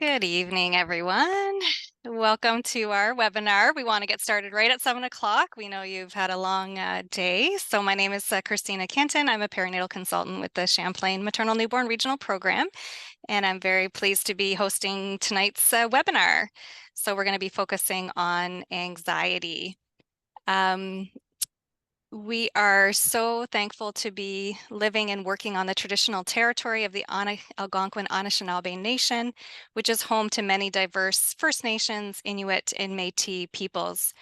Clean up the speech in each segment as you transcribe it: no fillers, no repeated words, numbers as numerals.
Good evening, everyone. Welcome to our webinar. We want to get started right at 7 o'clock. We know you've had a long day. So my name is Christina Kenton. I'm a perinatal consultant with the Champlain Maternal Newborn Regional Program, and I'm very pleased to be hosting tonight's webinar. So we're going to be focusing on anxiety. We are so thankful to be living and working on the traditional territory of the Algonquin Anishinaabe Nation, which is home to many diverse First Nations, Inuit, and Métis peoples.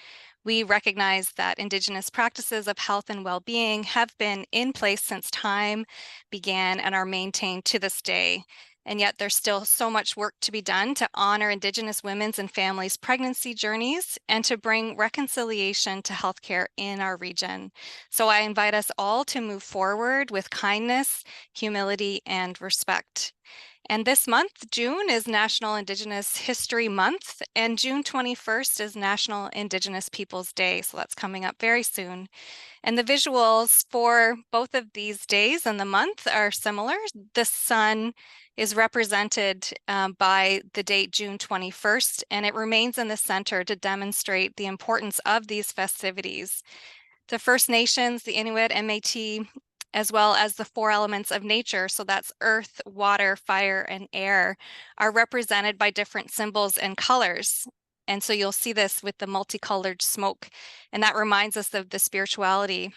We recognize that Indigenous practices of health and well-being have been in place since time began and are maintained to this day. And yet there's still so much work to be done to honor Indigenous women's and families' pregnancy journeys and to bring reconciliation to healthcare in our region. So I invite us all to move forward with kindness, humility, and respect. And this month, June, is National Indigenous History Month, and June 21st is National Indigenous Peoples Day. So that's coming up very soon. And the visuals for both of these days and the month are similar. The sun is represented by the date June 21st, and it remains in the center to demonstrate the importance of these festivities. The First Nations, the Inuit, and Métis, as well as the four elements of nature, so that's earth, water, fire, and air, are represented by different symbols and colors. And so you'll see this with the multicolored smoke, and that reminds us of the spirituality,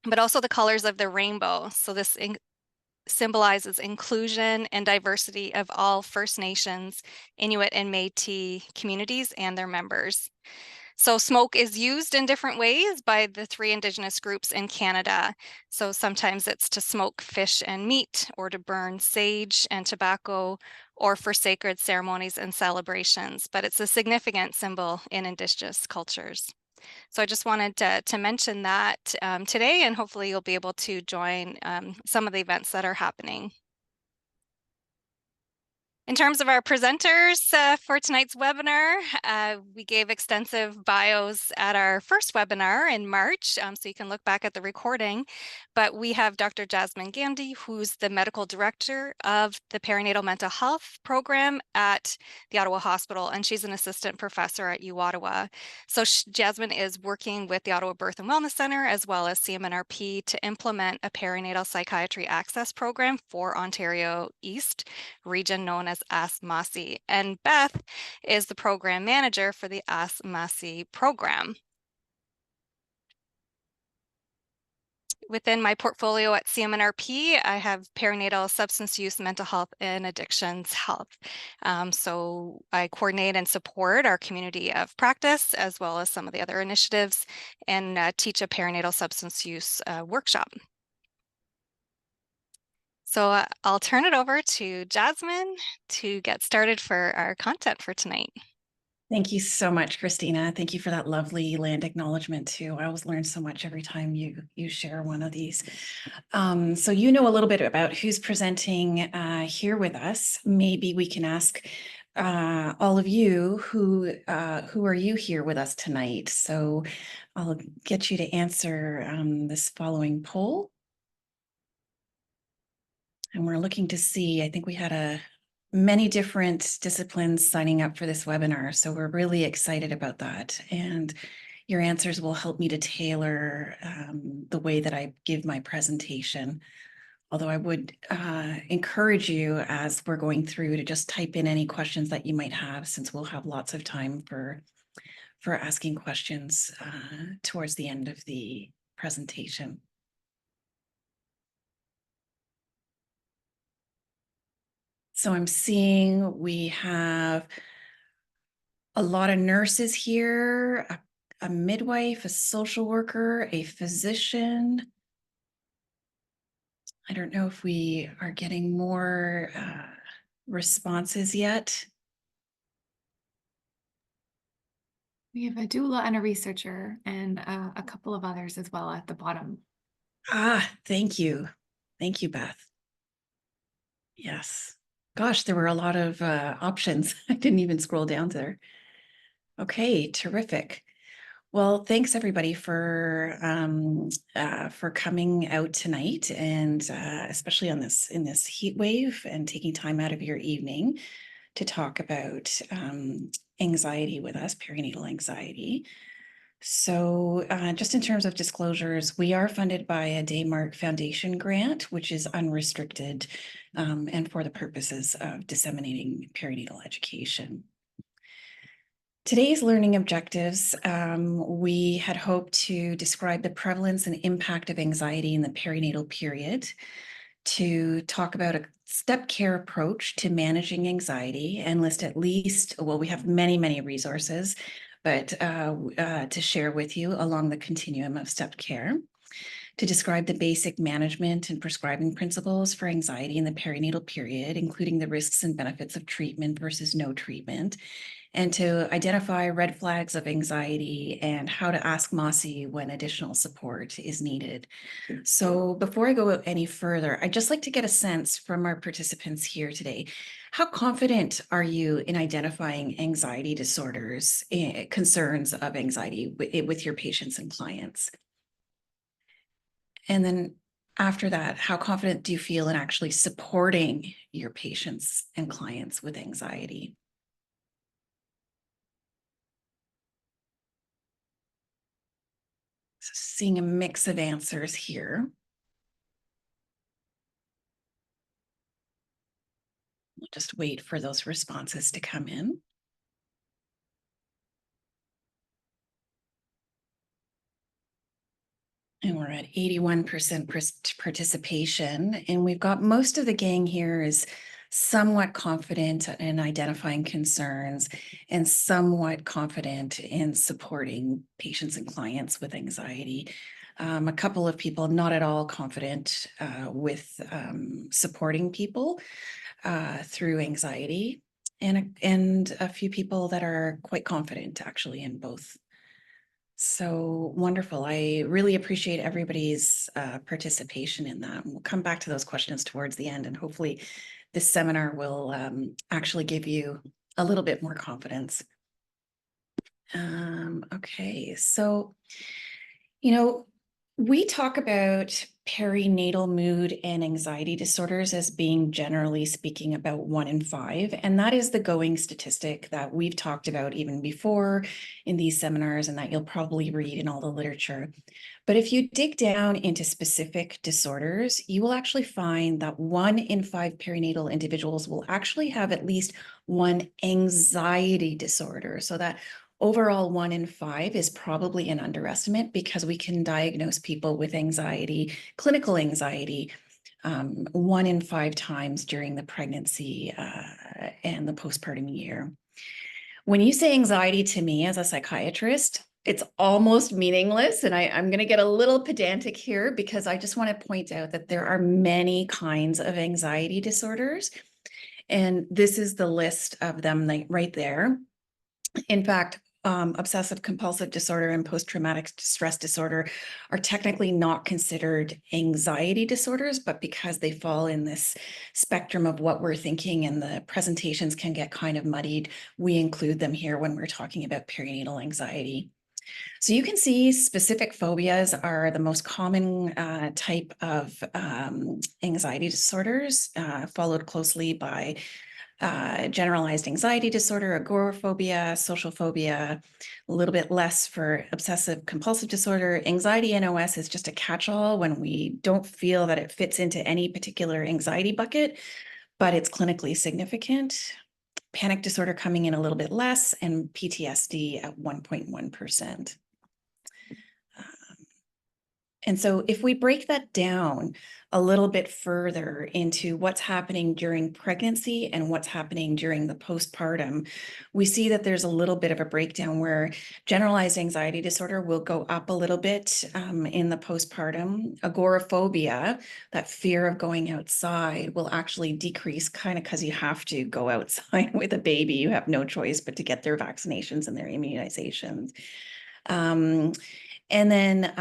but also the colors of the rainbow. So this symbolizes inclusion and diversity of all First Nations, Inuit, and Métis communities and their members. So smoke is used in different ways by the three Indigenous groups in Canada. So sometimes it's to smoke fish and meat, or to burn sage and tobacco, or for sacred ceremonies and celebrations, but it's a significant symbol in Indigenous cultures. So I just wanted to mention that today, and hopefully you'll be able to join some of the events that are happening. In terms of our presenters for tonight's webinar, we gave extensive bios at our first webinar in March, so you can look back at the recording. But we have Dr. Jasmine Gandhi, who's the medical director of the Perinatal Mental Health Program at the Ottawa Hospital, and she's an assistant professor at U Ottawa. So Jasmine is working with the Ottawa Birth and Wellness Center as well as CMNRP to implement a perinatal psychiatry access program for Ontario East region known as Ask Masi. And Beth is the program manager for the Ask Masi program. Within my portfolio at CMNRP, I have perinatal substance use, mental health, and addictions health. So I coordinate and support our community of practice, as well as some of the other initiatives, and teach a perinatal substance use workshop. So I'll turn it over to Jasmine to get started for our content for tonight. Thank you so much, Christina. Thank you for that lovely land acknowledgement too. I always learn so much every time you share one of these. So you know a little bit about who's presenting here with us. Maybe we can ask all of you who are you here with us tonight. So I'll get you to answer this following poll. And we're looking to see, I think we had many different disciplines signing up for this webinar. So we're really excited about that. And your answers will help me to tailor the way that I give my presentation. Although I would encourage you as we're going through to just type in any questions that you might have, since we'll have lots of time for asking questions towards the end of the presentation. So I'm seeing we have a lot of nurses here, a midwife, a social worker, a physician. I don't know if we are getting more responses yet. We have a doula and a researcher and a couple of others as well at the bottom. Thank you. Thank you, Beth. Yes. Gosh, there were a lot of options. I didn't even scroll down there. Okay, terrific. Well, thanks everybody for coming out tonight, and especially in this heat wave and taking time out of your evening to talk about anxiety with us, perinatal anxiety. So just in terms of disclosures, we are funded by a Daymark Foundation grant, which is unrestricted and for the purposes of disseminating perinatal education. Today's learning objectives, we had hoped to describe the prevalence and impact of anxiety in the perinatal period, to talk about a step care approach to managing anxiety and list at least, well, we have many, many resources, but to share with you along the continuum of step care, to describe the basic management and prescribing principles for anxiety in the perinatal period, including the risks and benefits of treatment versus no treatment, and to identify red flags of anxiety and how to ask Masi when additional support is needed. So before I go any further, I'd just like to get a sense from our participants here today. How confident are you in identifying anxiety disorders, concerns of anxiety with your patients and clients? And then after that, how confident do you feel in actually supporting your patients and clients with anxiety? So seeing a mix of answers here. We'll just wait for those responses to come in. And we're at 81% participation. And we've got most of the gang here is somewhat confident in identifying concerns and somewhat confident in supporting patients and clients with anxiety. A couple of people not at all confident with supporting people through anxiety, and a few people that are quite confident actually in both. So wonderful. I really appreciate everybody's participation in that. We'll come back to those questions towards the end, and hopefully this seminar will actually give you a little bit more confidence. Okay, so, we talk about perinatal mood and anxiety disorders as being, generally speaking, about 1 in 5. And that is the going statistic that we've talked about even before in these seminars, and that you'll probably read in all the literature. But if you dig down into specific disorders, you will actually find that 1 in 5 perinatal individuals will actually have at least one anxiety disorder. So that overall 1 in 5 is probably an underestimate, because we can diagnose people with anxiety, clinical anxiety, 1 in 5 times during the pregnancy and the postpartum year. When you say anxiety to me as a psychiatrist, it's almost meaningless. And I'm going to get a little pedantic here, because I just want to point out that there are many kinds of anxiety disorders. And this is the list of them right there. In fact, obsessive compulsive disorder and post-traumatic stress disorder are technically not considered anxiety disorders, but because they fall in this spectrum of what we're thinking and the presentations can get kind of muddied, we include them here when we're talking about perinatal anxiety. So you can see specific phobias are the most common type of anxiety disorders, followed closely by generalized anxiety disorder, agoraphobia, social phobia, a little bit less for obsessive compulsive disorder. Anxiety NOS is just a catch-all when we don't feel that it fits into any particular anxiety bucket, but it's clinically significant. Panic disorder coming in a little bit less, and PTSD at 1.1%. And so if we break that down a little bit further into what's happening during pregnancy and what's happening during the postpartum, we see that there's a little bit of a breakdown where generalized anxiety disorder will go up a little bit in the postpartum. Agoraphobia, that fear of going outside, will actually decrease, kind of because you have to go outside with a baby. You have no choice but to get their vaccinations and their immunizations. And then,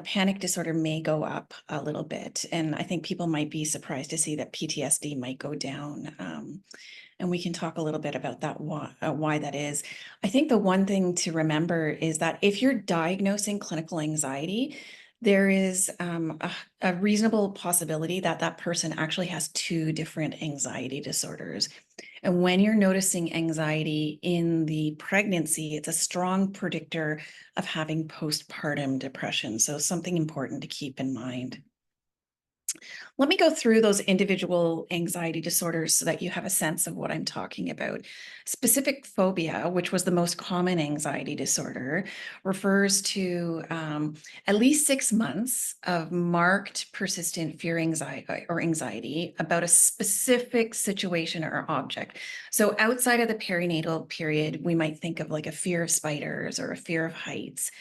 panic disorder may go up a little bit. And I think people might be surprised to see that PTSD might go down. And we can talk a little bit about that, why that is. I think the one thing to remember is that if you're diagnosing clinical anxiety, there is a reasonable possibility that that person actually has 2 different anxiety disorders. And when you're noticing anxiety in the pregnancy, it's a strong predictor of having postpartum depression. So something important to keep in mind. Let me go through those individual anxiety disorders so that you have a sense of what I'm talking about. Specific phobia, which was the most common anxiety disorder, refers to at least 6 months of marked persistent fear anxiety about a specific situation or object. So outside of the perinatal period, we might think of like a fear of spiders or a fear of heights.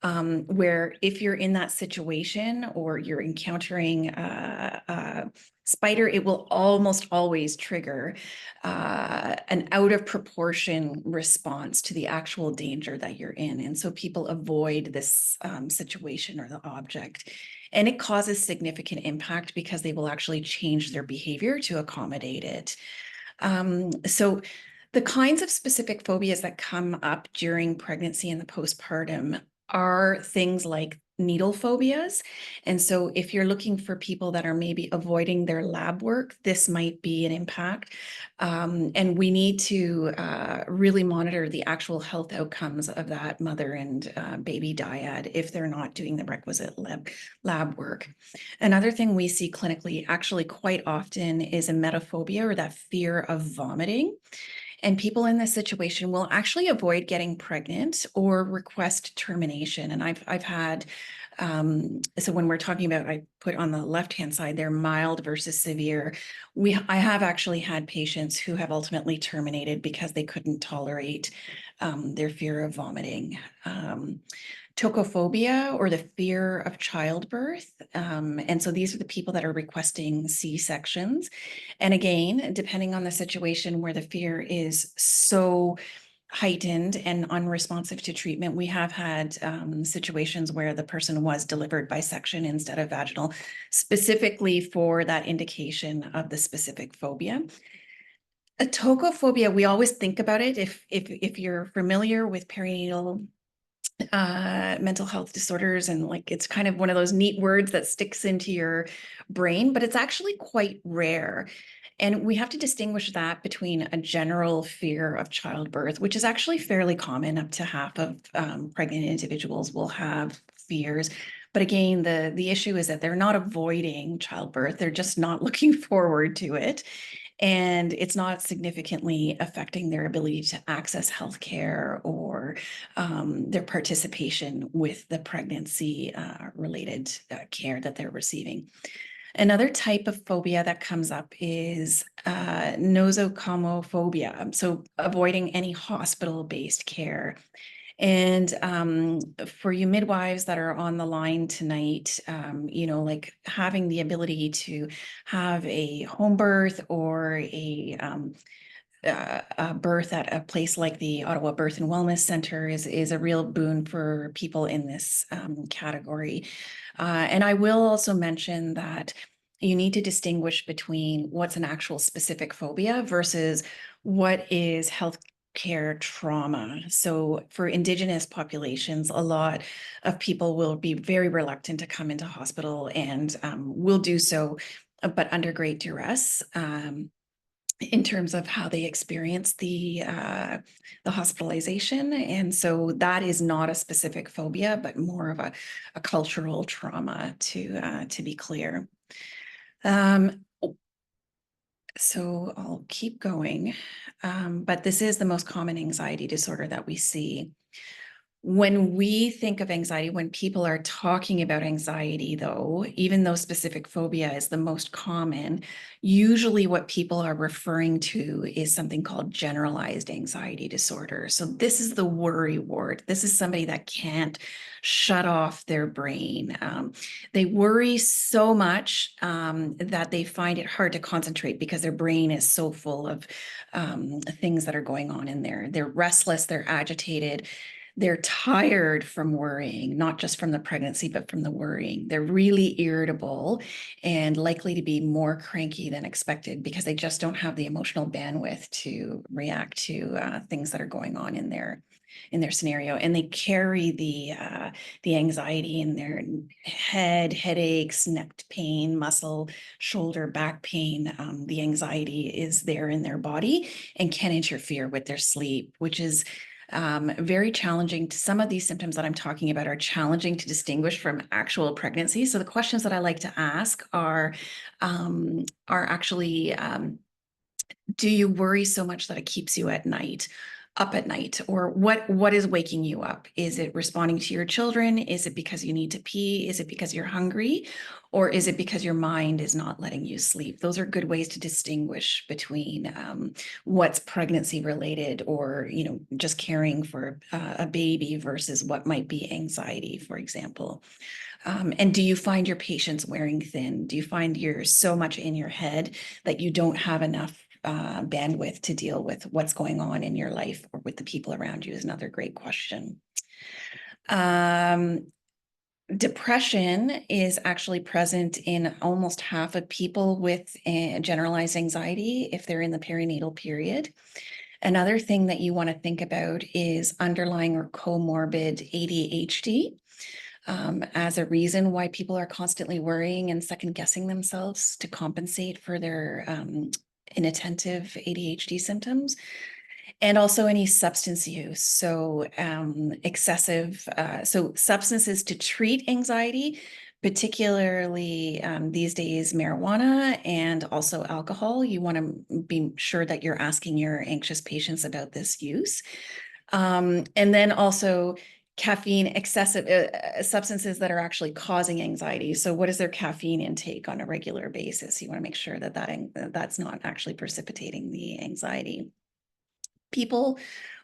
Where if you're in that situation or you're encountering a spider, it will almost always trigger an out of proportion response to the actual danger that you're in. And so people avoid this situation or the object. And it causes significant impact because they will actually change their behavior to accommodate it. So the kinds of specific phobias that come up during pregnancy and the postpartum are things like needle phobias. And so if you're looking for people that are maybe avoiding their lab work, this might be an impact. And we need to really monitor the actual health outcomes of that mother and baby dyad if they're not doing the requisite lab work. Another thing we see clinically actually quite often is emetophobia, or that fear of vomiting. And people in this situation will actually avoid getting pregnant or request termination. And I've had, so when we're talking about, I put on the left-hand side there, mild versus severe. I have actually had patients who have ultimately terminated because they couldn't tolerate their fear of vomiting. Tocophobia, or the fear of childbirth. And so these are the people that are requesting C-sections. And again, depending on the situation where the fear is so heightened and unresponsive to treatment, we have had situations where the person was delivered by section instead of vaginal, specifically for that indication of the specific phobia. A tocophobia, we always think about it. If you're familiar with perinatal mental health disorders, and like it's kind of one of those neat words that sticks into your brain, but it's actually quite rare. And we have to distinguish that between a general fear of childbirth, which is actually fairly common. Up to half of pregnant individuals will have fears. But again, the issue is that they're not avoiding childbirth, they're just not looking forward to it. And it's not significantly affecting their ability to access healthcare or their participation with the pregnancy related care that they're receiving. Another type of phobia that comes up is nosocomophobia, so avoiding any hospital-based care. And for you midwives that are on the line tonight, like having the ability to have a home birth or a birth at a place like the Ottawa Birth and Wellness Center is a real boon for people in this category. And I will also mention that you need to distinguish between what's an actual specific phobia versus what is healthcare trauma. So for Indigenous populations, a lot of people will be very reluctant to come into hospital and will do so, but under great duress. In terms of how they experience the hospitalization. And so that is not a specific phobia, but more of a cultural trauma, to be clear. So I'll keep going, but this is the most common anxiety disorder that we see. When we think of anxiety, when people are talking about anxiety, though, even though specific phobia is the most common, usually what people are referring to is something called generalized anxiety disorder. So this is the worry ward. This is somebody that can't shut off their brain. They worry so much that they find it hard to concentrate because their brain is so full of things that are going on in there. They're restless, they're agitated. They're tired from worrying, not just from the pregnancy, but from the worrying. They're really irritable and likely to be more cranky than expected because they just don't have the emotional bandwidth to react to things that are going on in there. scenario, and they carry the anxiety in their head, headaches, neck pain, muscle, shoulder, back pain. The anxiety is there in their body and can interfere with their sleep, which is very challenging. Some of these symptoms that I'm talking about are challenging to distinguish from actual pregnancy. So the questions that I like to ask are actually, do you worry so much that it keeps you up at night? Or what is waking you up? Is it responding to your children? Is it because you need to pee? Is it because you're hungry? Or is it because your mind is not letting you sleep? Those are good ways to distinguish between what's pregnancy related, or, you know, just caring for a baby versus what might be anxiety, for example. And do you find your patients wearing thin? Do you find you're so much in your head that you don't have enough bandwidth to deal with what's going on in your life or with the people around you? Is another great question. Depression is actually present in almost half of people with generalized anxiety if they're in the perinatal period. Another thing that you want to think about is underlying or comorbid ADHD. As a reason why people are constantly worrying and second guessing themselves to compensate for their inattentive ADHD symptoms, and also any substance use. So excessive, so substances to treat anxiety, particularly these days, marijuana and also alcohol. You want to be sure that you're asking your anxious patients about this use. And then also caffeine, excessive substances that are actually causing anxiety. So what is their caffeine intake on a regular basis? You want to make sure that that's not actually precipitating the anxiety. People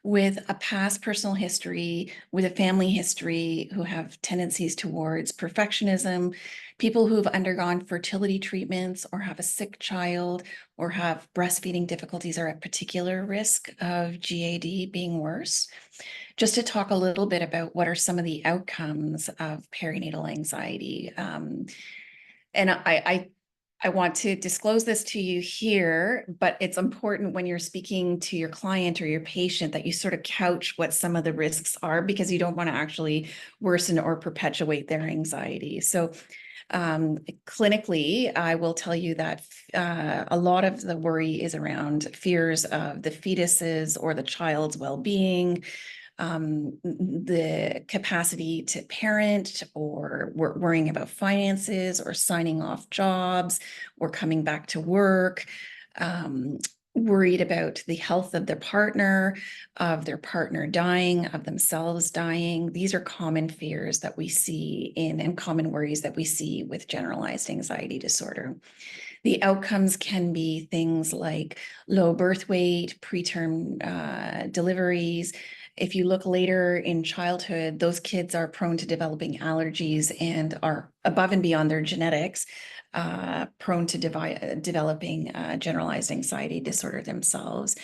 with a past personal history, with a family history, who have tendencies towards perfectionism, people who've undergone fertility treatments or have a sick child or have breastfeeding difficulties are at particular risk of GAD being worse. Just to talk a little bit about what are some of the outcomes of perinatal anxiety. And I want to disclose this to you here, but it's important when you're speaking to your client or your patient that you sort of couch what some of the risks are, because you don't want to actually worsen or perpetuate their anxiety. So clinically, I will tell you that a lot of the worry is around fears of the fetuses or the child's well-being, the capacity to parent, or worrying about finances, or signing off jobs, or coming back to work, worried about the health of their partner dying, of themselves dying. These are common fears that we see and common worries that we see with generalized anxiety disorder. The outcomes can be things like low birth weight, preterm deliveries. If you look later in childhood, those kids are prone to developing allergies and are, above and beyond their genetics, prone to developing generalized anxiety disorder themselves.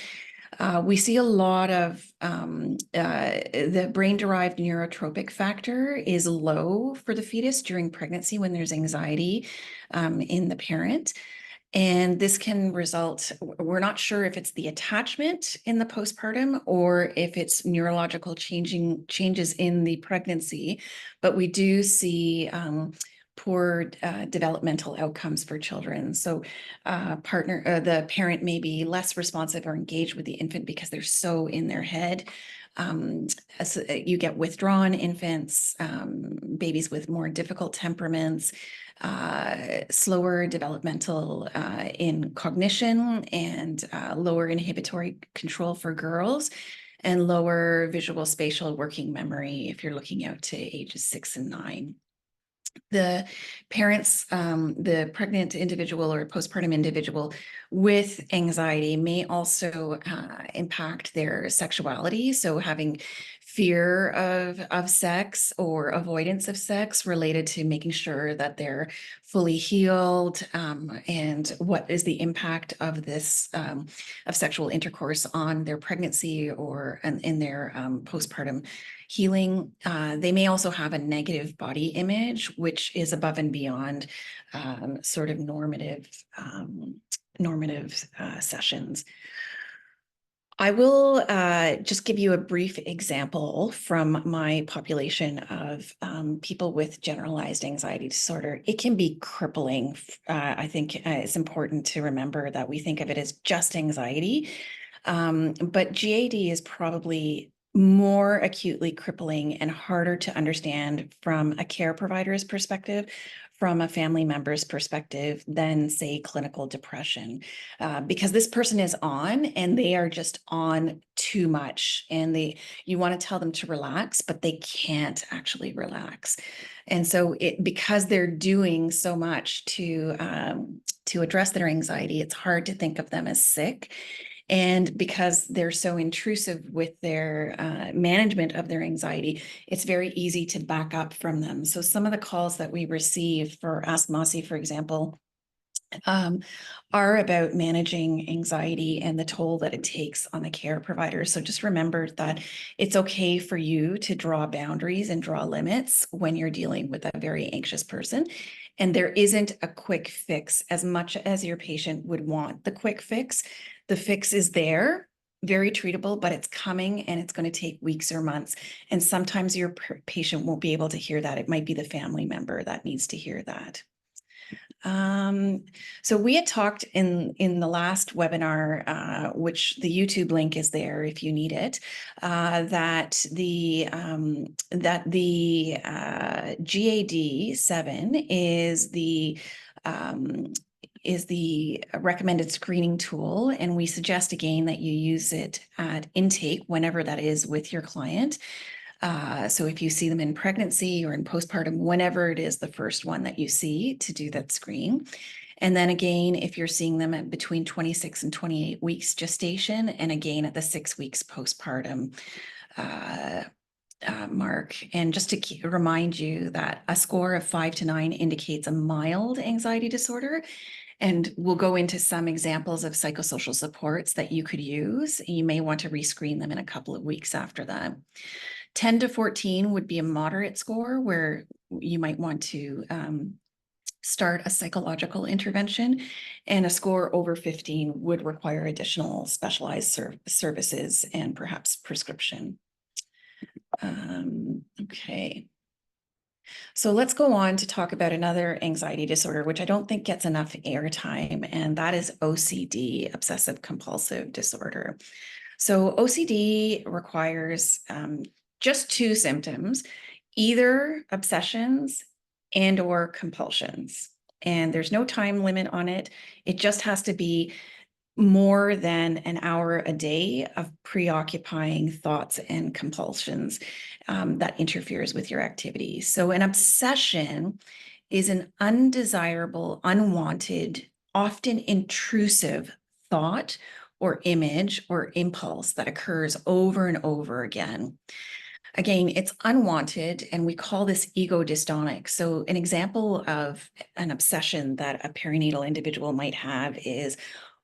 We see a lot of the brain-derived neurotropic factor is low for the fetus during pregnancy when there's anxiety in the parent. And this can result, we're not sure if it's the attachment in the postpartum or if it's neurological changes in the pregnancy, but we do see poor developmental outcomes for children. So the parent may be less responsive or engaged with the infant because they're so in their head. So you get withdrawn infants, babies with more difficult temperaments, slower developmental in cognition, and lower inhibitory control for girls, and lower visual spatial working memory if you're looking out to ages 6 and 9. The parents, the pregnant individual or postpartum individual with anxiety may also impact their sexuality. So having fear of sex or avoidance of sex related to making sure that they're fully healed, and what is the impact of this of sexual intercourse on their pregnancy or in their postpartum healing. They may also have a negative body image, which is above and beyond sort of normative sessions. I will just give you a brief example from my population of people with generalized anxiety disorder. It can be crippling. I think it's important to remember that we think of it as just anxiety, but GAD is probably more acutely crippling and harder to understand from a care provider's perspective, from a family member's perspective than, say, clinical depression, because this person is on and they are just on too much, and you want to tell them to relax, but they can't actually relax. And so because they're doing so much to address their anxiety, it's hard to think of them as sick. And because they're so intrusive with their management of their anxiety, it's very easy to back up from them. So some of the calls that we receive for Ask Masi, for example, are about managing anxiety and the toll that it takes on the care provider. So just remember that it's okay for you to draw boundaries and draw limits when you're dealing with a very anxious person. And there isn't a quick fix. As much as your patient would want the quick fix, the fix is there, very treatable, but it's coming and it's going to take weeks or months. And sometimes your patient won't be able to hear that. It might be the family member that needs to hear that. So we had talked in the last webinar, which the YouTube link is there if you need it, that the GAD-7 is the recommended screening tool, and we suggest again that you use it at intake whenever that is with your client. So if you see them in pregnancy or in postpartum, whenever it is the first one that you see, to do that screen. And then again, if you're seeing them at between 26 and 28 weeks gestation, and again at the 6 weeks postpartum mark. And just to remind you that a score of 5 to 9 indicates a mild anxiety disorder. And we'll go into some examples of psychosocial supports that you could use. You may want to rescreen them in a couple of weeks after that. 10 to 14 would be a moderate score where you might want to start a psychological intervention, and a score over 15 would require additional specialized services and perhaps prescription. Okay. So let's go on to talk about another anxiety disorder, which I don't think gets enough airtime, and that is OCD, obsessive compulsive disorder. So OCD requires just 2 symptoms, either obsessions and or compulsions. And there's no time limit on it. It just has to be more than an hour a day of preoccupying thoughts and compulsions that interferes with your activity. So an obsession is an undesirable, unwanted, often intrusive thought or image or impulse that occurs over and over again. Again, it's unwanted, and we call this ego dystonic. So an example of an obsession that a perinatal individual might have is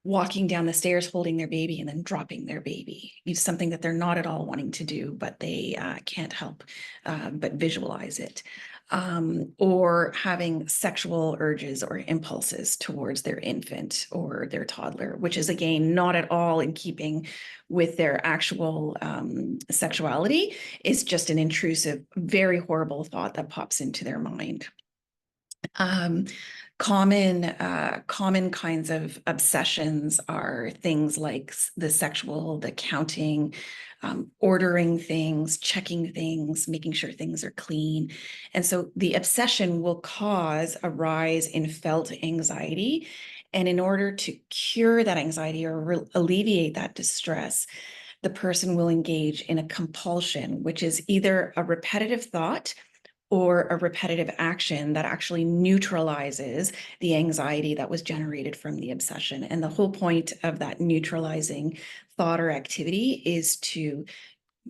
walking down the stairs holding their baby and then dropping their baby. It's something that they're not at all wanting to do, but they can't help but visualize it. Or having sexual urges or impulses towards their infant or their toddler, which is again not at all in keeping with their actual sexuality. It's just an intrusive, very horrible thought that pops into their mind. Common kinds of obsessions are things like the sexual, the counting, ordering things, checking things, making sure things are clean. And so the obsession will cause a rise in felt anxiety. And in order to cure that anxiety or alleviate that distress, the person will engage in a compulsion, which is either a repetitive thought or a repetitive action that actually neutralizes the anxiety that was generated from the obsession. And the whole point of that neutralizing thought or activity is to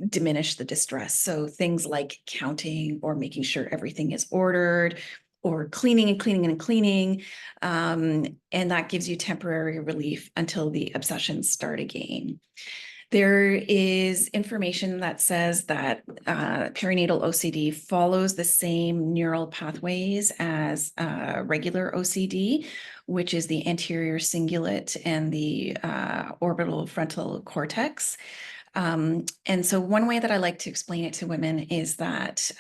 diminish the distress. So things like counting or making sure everything is ordered, or cleaning and cleaning and cleaning. And that gives you temporary relief until the obsessions start again. There is information that says that perinatal OCD follows the same neural pathways as regular OCD, which is the anterior cingulate and the orbital frontal cortex. And so one way that I like to explain it to women is that,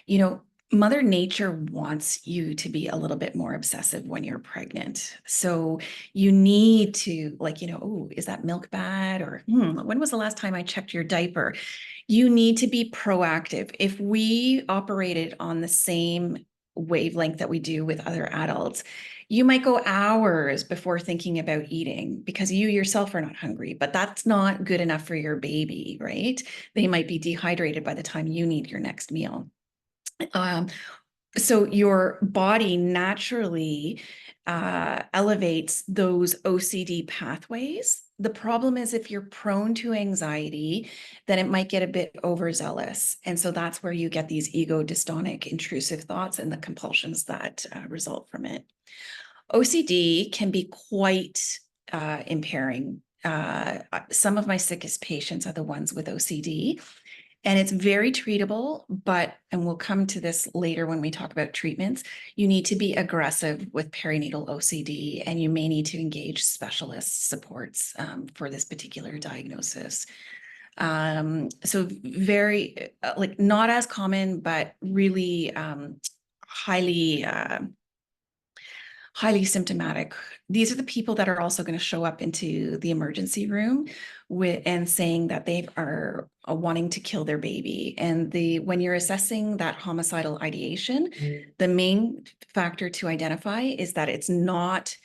you know, Mother Nature wants you to be a little bit more obsessive when you're pregnant. So you need to, like, oh, is that milk bad? Or when was the last time I checked your diaper? You need to be proactive. If we operated on the same wavelength that we do with other adults, you might go hours before thinking about eating because you yourself are not hungry, but that's not good enough for your baby, right? They might be dehydrated by the time you need your next meal. So your body naturally elevates those OCD pathways. The problem is if you're prone to anxiety, then it might get a bit overzealous. And so that's where you get these ego dystonic intrusive thoughts and the compulsions that result from it. OCD can be quite impairing. Some of my sickest patients are the ones with OCD. And it's very treatable, and we'll come to this later when we talk about treatments, you need to be aggressive with perinatal OCD, and you may need to engage specialist supports for this particular diagnosis. So very, like not as common, but really highly symptomatic. These are the people that are also going to show up into the emergency room and saying that they are wanting to kill their baby. And when you're assessing that homicidal ideation, the main factor to identify is that it's not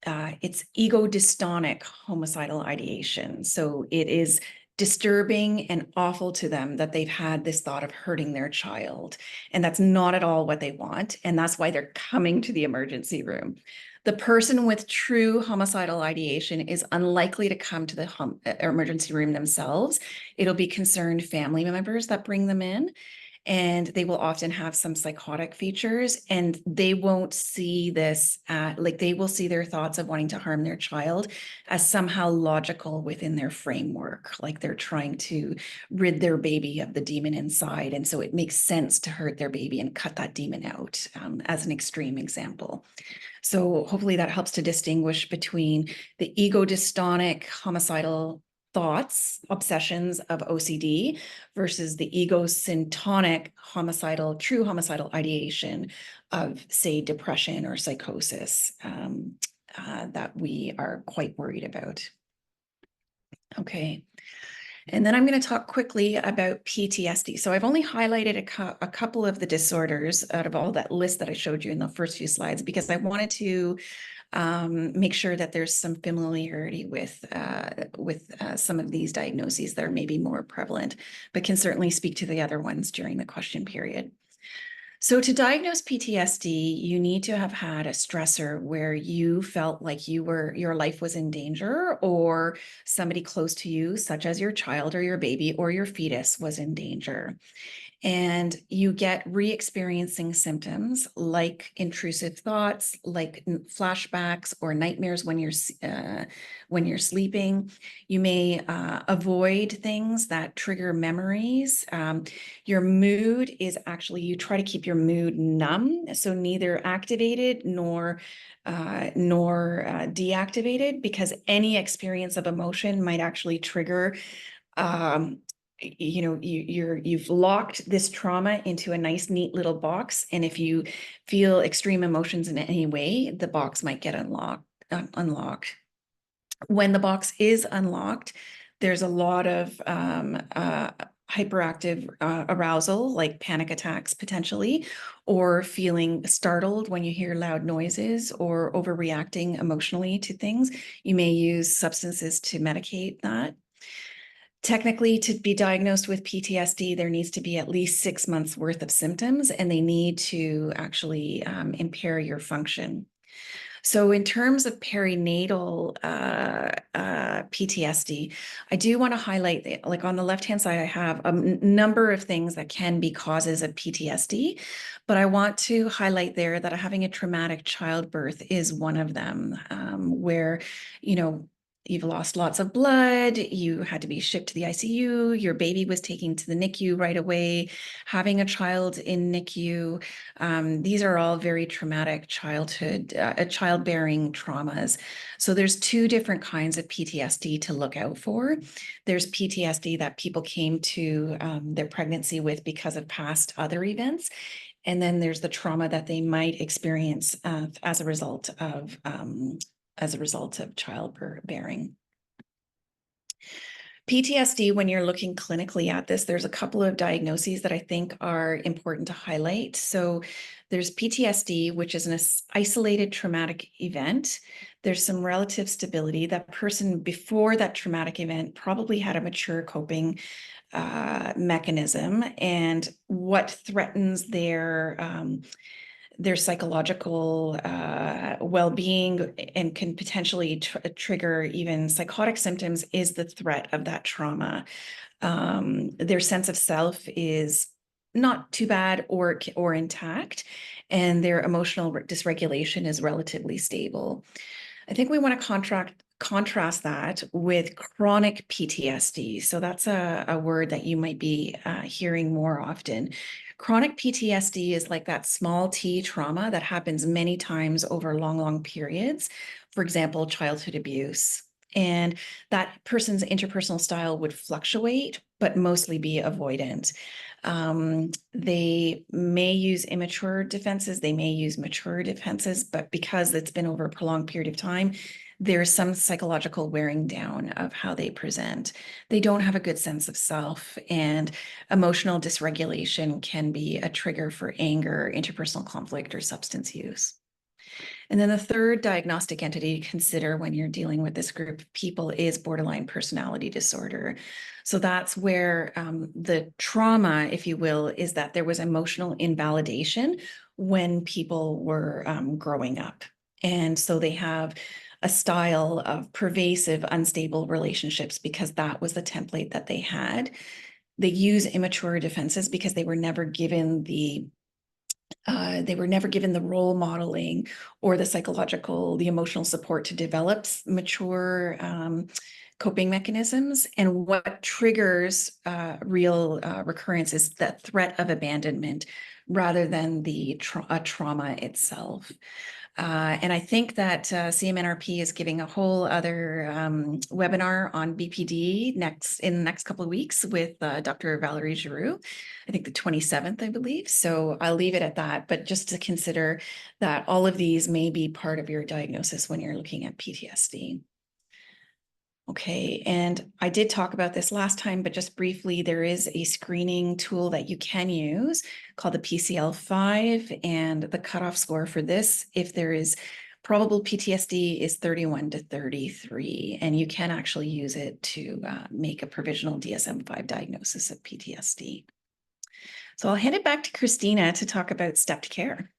it's ego dystonic homicidal ideation. So it is disturbing and awful to them that they've had this thought of hurting their child. And that's not at all what they want. And that's why they're coming to the emergency room. The person with true homicidal ideation is unlikely to come to the emergency room themselves. It'll be concerned family members that bring them in. And they will often have some psychotic features, and they won't see this like they will see their thoughts of wanting to harm their child as somehow logical within their framework, like they're trying to rid their baby of the demon inside. And so it makes sense to hurt their baby and cut that demon out, as an extreme example. So hopefully that helps to distinguish between the ego dystonic homicidal thoughts, obsessions of OCD versus the ego syntonic true homicidal ideation of, say, depression or psychosis that we are quite worried about. Okay. And then I'm going to talk quickly about PTSD. So I've only highlighted a couple of the disorders out of all that list that I showed you in the first few slides, because I wanted to make sure that there's some familiarity with some of these diagnoses that are maybe more prevalent, but can certainly speak to the other ones during the question period. So to diagnose PTSD, you need to have had a stressor where you felt like your life was in danger, or somebody close to you, such as your child or your baby or your fetus, was in danger. And you get re-experiencing symptoms like intrusive thoughts, like flashbacks or nightmares when you're sleeping. You may avoid things that trigger memories. Your mood is actually, you try to keep your mood numb, so neither activated nor deactivated, because any experience of emotion might actually trigger you've locked this trauma into a nice, neat little box. And if you feel extreme emotions in any way, the box might get unlocked. When the box is unlocked, there's a lot of hyperactive arousal, like panic attacks potentially, or feeling startled when you hear loud noises, or overreacting emotionally to things. You may use substances to medicate that. Technically, to be diagnosed with PTSD, there needs to be at least 6 months worth of symptoms, and they need to actually impair your function. So in terms of perinatal PTSD, I do want to highlight that, like on the left-hand side, I have a number of things that can be causes of PTSD, but I want to highlight there that having a traumatic childbirth is one of them, where, You've lost lots of blood. You had to be shipped to the ICU. Your baby was taken to the NICU right away. Having a child in NICU. These are all very traumatic childbearing traumas. So there's two different kinds of PTSD to look out for. There's PTSD that people came to their pregnancy with because of past other events. And then there's the trauma that they might experience as a result of childbearing. PTSD, when you're looking clinically at this, there's a couple of diagnoses that I think are important to highlight. So there's PTSD, which is an isolated traumatic event. There's some relative stability. That person before that traumatic event probably had a mature coping mechanism, and what threatens their psychological well-being and can potentially trigger even psychotic symptoms is the threat of that trauma. Their sense of self is not too bad or intact, and their emotional dysregulation is relatively stable. I think we want to contrast that with chronic PTSD. So that's a word that you might be hearing more often. Chronic PTSD is like that small t trauma that happens many times over long periods. For example, childhood abuse. And that person's interpersonal style would fluctuate, but mostly be avoidant. They may use immature defenses, they may use mature defenses, but because it's been over a prolonged period of time, there's some psychological wearing down of how they present. They don't have a good sense of self, and emotional dysregulation can be a trigger for anger, interpersonal conflict, or substance use. And then the third diagnostic entity to consider when you're dealing with this group of people is borderline personality disorder. So that's where the trauma, if you will, is that there was emotional invalidation when people were growing up. And so they have a style of pervasive, unstable relationships because that was the template that they had. They use immature defenses because they were never given the role modeling or the psychological, the emotional support to develop mature coping mechanisms. And what triggers real recurrence is that threat of abandonment rather than the trauma itself. And I think that CMNRP is giving a whole other webinar on BPD in the next couple of weeks with Dr. Valerie Giroux, I think the 27th, I believe. So I'll leave it at that, but just to consider that all of these may be part of your diagnosis when you're looking at PTSD. Okay, and I did talk about this last time, but just briefly, there is a screening tool that you can use called the PCL5, and the cutoff score for this, if there is probable PTSD, is 31 to 33, and you can actually use it to make a provisional DSM-5 diagnosis of PTSD. So I'll hand it back to Christina to talk about stepped care.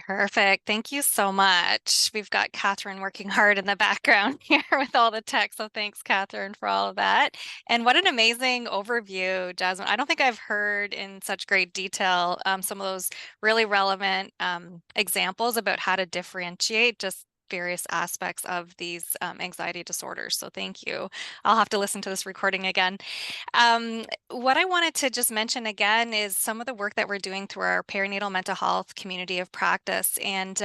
Perfect. Thank you so much. We've got Catherine working hard in the background here with all the tech. So thanks, Catherine, for all of that. And what an amazing overview, Jasmine. I don't think I've heard in such great detail some of those really relevant examples about how to differentiate just various aspects of these anxiety disorders. So thank you. I'll have to listen to this recording again. What I wanted to just mention again is some of the work that we're doing through our perinatal mental health community of practice. And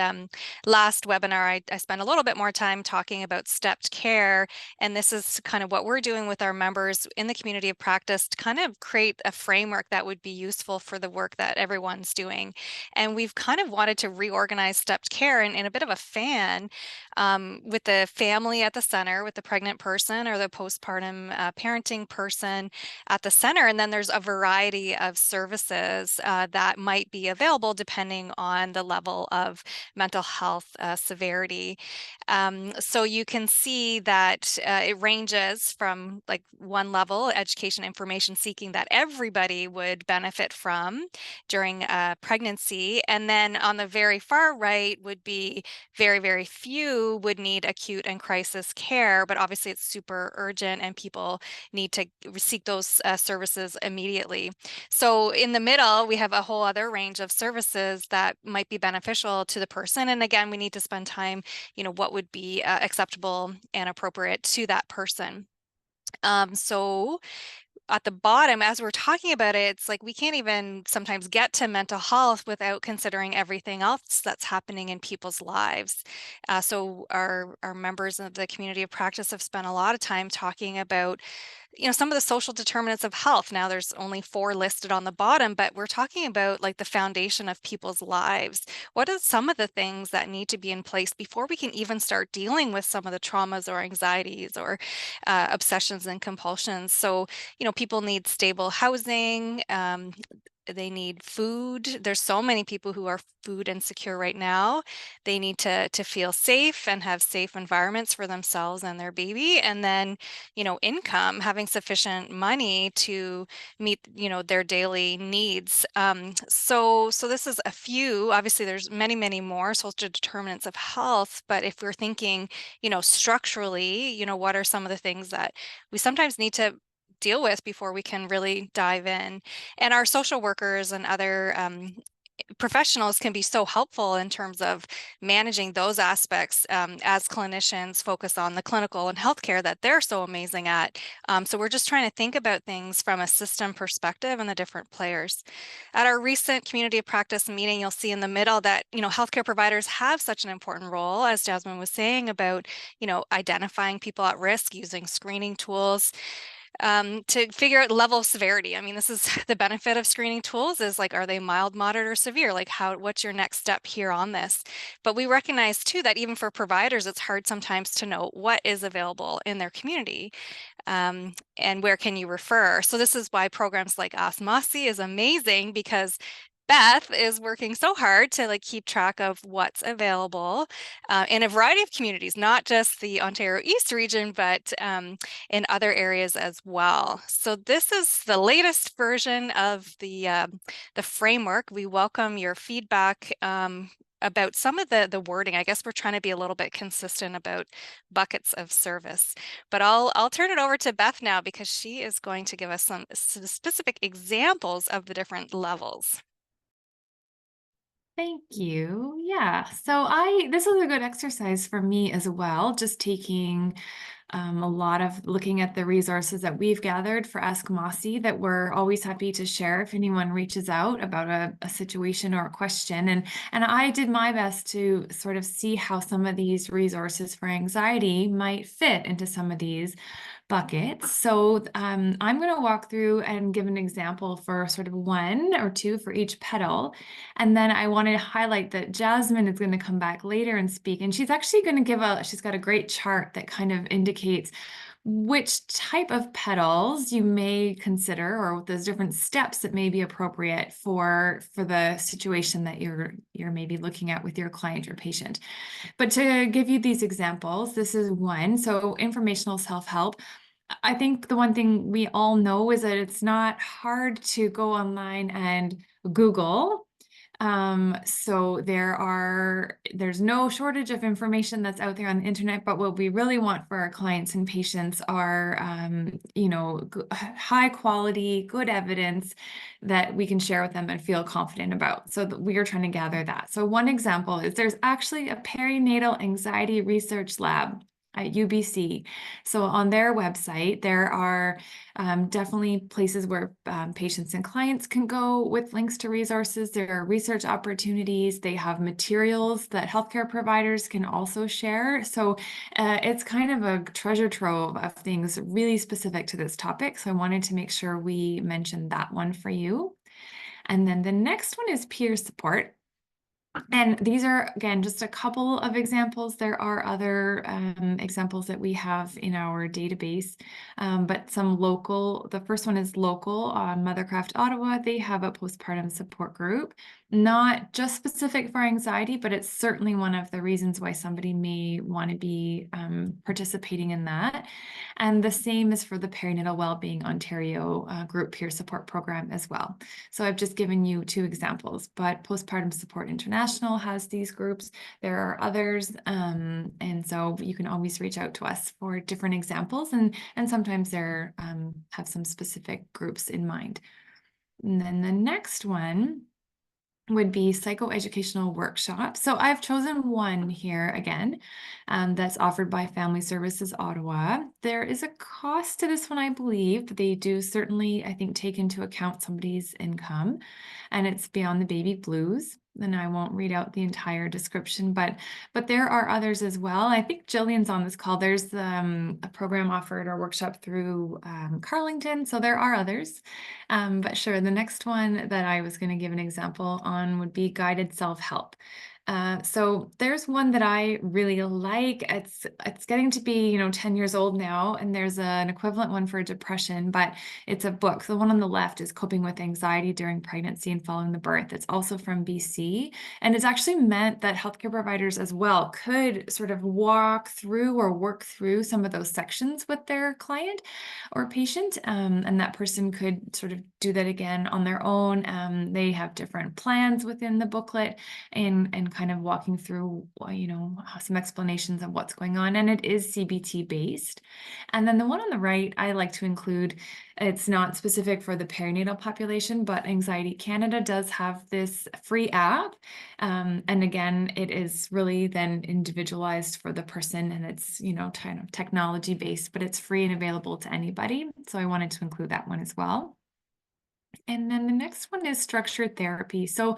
last webinar, I spent a little bit more time talking about stepped care. And this is kind of what we're doing with our members in the community of practice to kind of create a framework that would be useful for the work that everyone's doing. And we've kind of wanted to reorganize stepped care in a bit of a fan with the family at the center, with the pregnant person or the postpartum parenting person at the center. And then there's a variety of services that might be available depending on the level of mental health severity. So you can see that it ranges from like one level, education information seeking, that everybody would benefit from during pregnancy. And then on the very far right would be very, very few would need acute and crisis care, but obviously it's super urgent and people need to seek those services immediately. So in the middle, we have a whole other range of services that might be beneficial to the person. And again, we need to spend time, what would be acceptable and appropriate to that person. So at the bottom, as we're talking about it, it's like we can't even sometimes get to mental health without considering everything else that's happening in people's lives. So our members of the community of practice have spent a lot of time talking about some of the social determinants of health. Now there's only 4 listed on the bottom, but we're talking about like the foundation of people's lives. What are some of the things that need to be in place before we can even start dealing with some of the traumas or anxieties or obsessions and compulsions? So, people need stable housing. They need food. There's so many people who are food insecure right now. They need to feel safe and have safe environments for themselves and their baby. And then, income, having sufficient money to meet, their daily needs. So this is a few. Obviously, there's many, many more social determinants of health. But if we're thinking, structurally, what are some of the things that we sometimes need to deal with before we can really dive in? And our social workers and other professionals can be so helpful in terms of managing those aspects as clinicians focus on the clinical and healthcare that they're so amazing at. So we're just trying to think about things from a system perspective and the different players. At our recent community of practice meeting, you'll see in the middle that, healthcare providers have such an important role, as Jasmine was saying, about, identifying people at risk using screening tools to figure out level of severity. I mean, this is the benefit of screening tools is like, are they mild, moderate, or severe? Like what's your next step here on this? But we recognize too that even for providers, it's hard sometimes to know what is available in their community. And where can you refer? So this is why programs like Ask Masi is amazing, because Beth is working so hard to like keep track of what's available in a variety of communities, not just the Ontario East region, but in other areas as well. So this is the latest version of the framework. We welcome your feedback about some of the wording. I guess we're trying to be a little bit consistent about buckets of service. But I'll turn it over to Beth now, because she is going to give us some specific examples of the different levels. Thank you. Yeah. So this is a good exercise for me as well, just taking a lot of looking at the resources that we've gathered for Ask Masi that we're always happy to share if anyone reaches out about a situation or a question. And I did my best to sort of see how some of these resources for anxiety might fit into some of these buckets. So I'm going to walk through and give an example for sort of 1 or 2 for each petal. And then I wanted to highlight that Jasmine is going to come back later and speak. And she's actually going to she's got a great chart that kind of indicates which type of petals you may consider, or those different steps that may be appropriate for the situation that you're maybe looking at with your client or patient. But to give you these examples, this is one. So informational self-help. I think the one thing we all know is that it's not hard to go online and Google. So there's no shortage of information that's out there on the internet, but what we really want for our clients and patients are, high quality, good evidence that we can share with them and feel confident about. So we are trying to gather that. So one example is there's actually a perinatal anxiety research lab at UBC. So on their website, there are definitely places where patients and clients can go with links to resources. There are research opportunities. They have materials that healthcare providers can also share. So it's kind of a treasure trove of things really specific to this topic. So I wanted to make sure we mentioned that one for you. And then the next one is peer support. And these are, again, just a couple of examples. There are other examples that we have in our database, but some local. The first one is local. Mothercraft Ottawa, they have a postpartum support group. not just specific for anxiety, but it's certainly one of the reasons why somebody may want to be participating in that. And the same is for the Perinatal Wellbeing Ontario group peer support program as well. So I've just given you 2 examples, but Postpartum Support International has these groups. There are others, and so you can always reach out to us for different examples, and sometimes they're have some specific groups in mind. And then the next one would be psychoeducational workshops. So I've chosen one here again, that's offered by Family Services Ottawa. There is a cost to this one, I believe, but they do certainly, I think, take into account somebody's income, and it's Beyond the Baby Blues. And I won't read out the entire description, but there are others as well. I think Jillian's on this call. There's a program offered or workshop through Carlington, so there are others. But sure, the next one that I was going to give an example on would be guided self-help. So there's one that I really like. It's getting to be, 10 years old now, and there's an equivalent one for depression, but it's a book. The one on the left is Coping with Anxiety During Pregnancy and Following the Birth. It's also from BC, and it's actually meant that healthcare providers as well could sort of walk through or work through some of those sections with their client or patient, and that person could sort of do that again on their own. They have different plans within the booklet, and kind of walking through, some explanations of what's going on. And it is CBT based. And then the one on the right, I like to include, it's not specific for the perinatal population, but Anxiety Canada does have this free app. And again, it is really then individualized for the person, and it's, kind of technology based, but it's free and available to anybody. So I wanted to include that one as well. And then the next one is structured therapy. So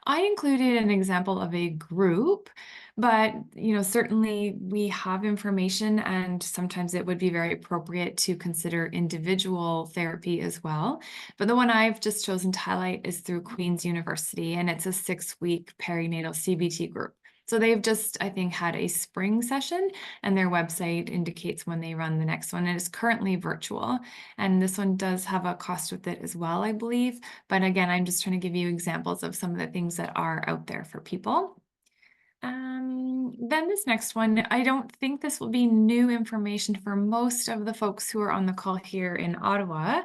I included an example of a group, but certainly we have information, and sometimes it would be very appropriate to consider individual therapy as well. But the one I've just chosen to highlight is through Queen's University, and it's a 6-week perinatal CBT group. So they've just, I think, had a spring session, and their website indicates when they run the next one. It is currently virtual, and this one does have a cost with it as well, I believe. But again, I'm just trying to give you examples of some of the things that are out there for people. Then this next one, I don't think this will be new information for most of the folks who are on the call here in Ottawa,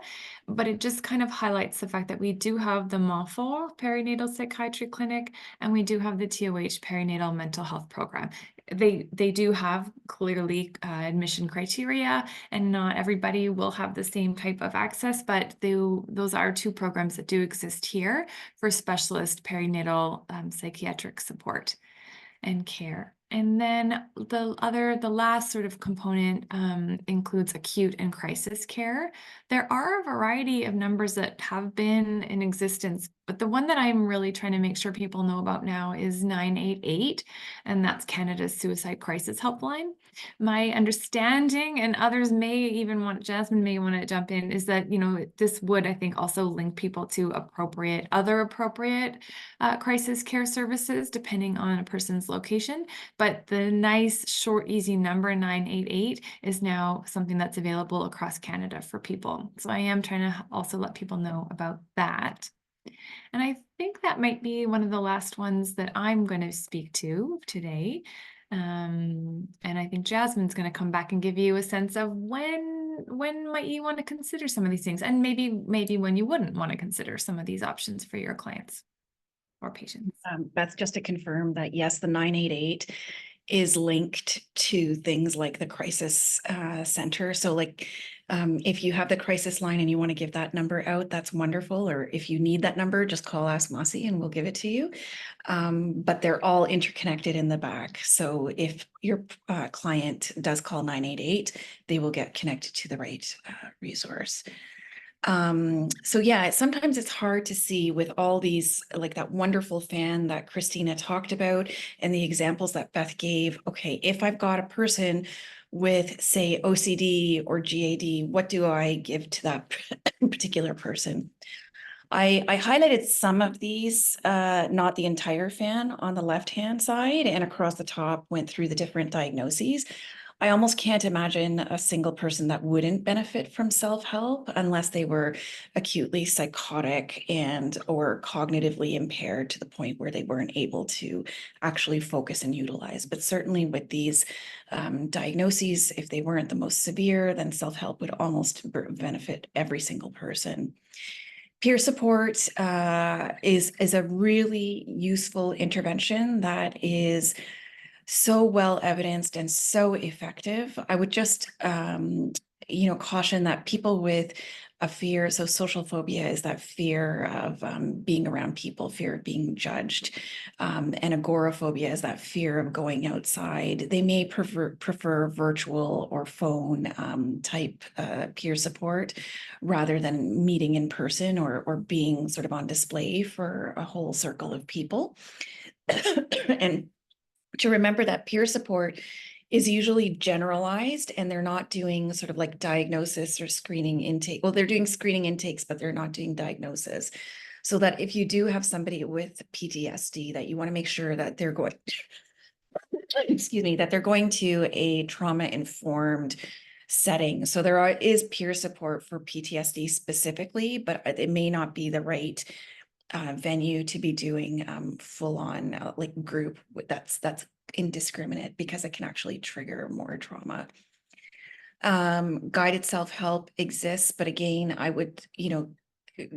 but it just kind of highlights the fact that we do have the MAFO Perinatal Psychiatry Clinic, and we do have the TOH Perinatal Mental Health Program. They do have clearly admission criteria, and not everybody will have the same type of access, but those are 2 programs that do exist here for specialist perinatal psychiatric support and care. And then the last sort of component includes acute and crisis care. There are a variety of numbers that have been in existence, but the one that I'm really trying to make sure people know about now is 988, and that's Canada's Suicide Crisis Helpline. My understanding, and others may even Jasmine may want to jump in, is that, this would, I think, also link people to other appropriate crisis care services, depending on a person's location. But the nice, short, easy number 988 is now something that's available across Canada for people. So I am trying to also let people know about that. And I think that might be one of the last ones that I'm going to speak to today. And I think Jasmine's going to come back and give you a sense of when might you want to consider some of these things, and maybe when you wouldn't want to consider some of these options for your clients or patients. That's just to confirm that, yes, the 988 is linked to things like the crisis center. So like if you have the crisis line and you want to give that number out, that's wonderful. Or if you need that number, just call Ask Masi and we'll give it to you. But they're all interconnected in the back. So if your client does call 988, they will get connected to the right resource. So yeah, sometimes it's hard to see with all these, like that wonderful fan that Christina talked about and the examples that Beth gave. Okay, if I've got a person with, say, OCD or GAD, what do I give to that particular person? I highlighted some of these, not the entire fan, on the left-hand side, and across the top went through the different diagnoses. I almost can't imagine a single person that wouldn't benefit from self-help unless they were acutely psychotic and or cognitively impaired to the point where they weren't able to actually focus and utilize. But certainly with these diagnoses, if they weren't the most severe, then self-help would almost benefit every single person. Peer support is a really useful intervention that is so well evidenced and so effective. I would just, caution that people with a fear, so social phobia is that fear of being around people, fear of being judged, and agoraphobia is that fear of going outside. They may prefer virtual or phone type peer support rather than meeting in person or being sort of on display for a whole circle of people. And to remember that peer support is usually generalized and they're not doing sort of like diagnosis or screening intake. Well, they're doing screening intakes, but they're not doing diagnosis. So that if you do have somebody with PTSD, that you want to make sure that they're going, excuse me, that they're going to a trauma-informed setting. So is peer support for PTSD specifically, but it may not be the right venue to be doing full on like group that's indiscriminate because it can actually trigger more trauma. Guided self-help exists, but again, I would,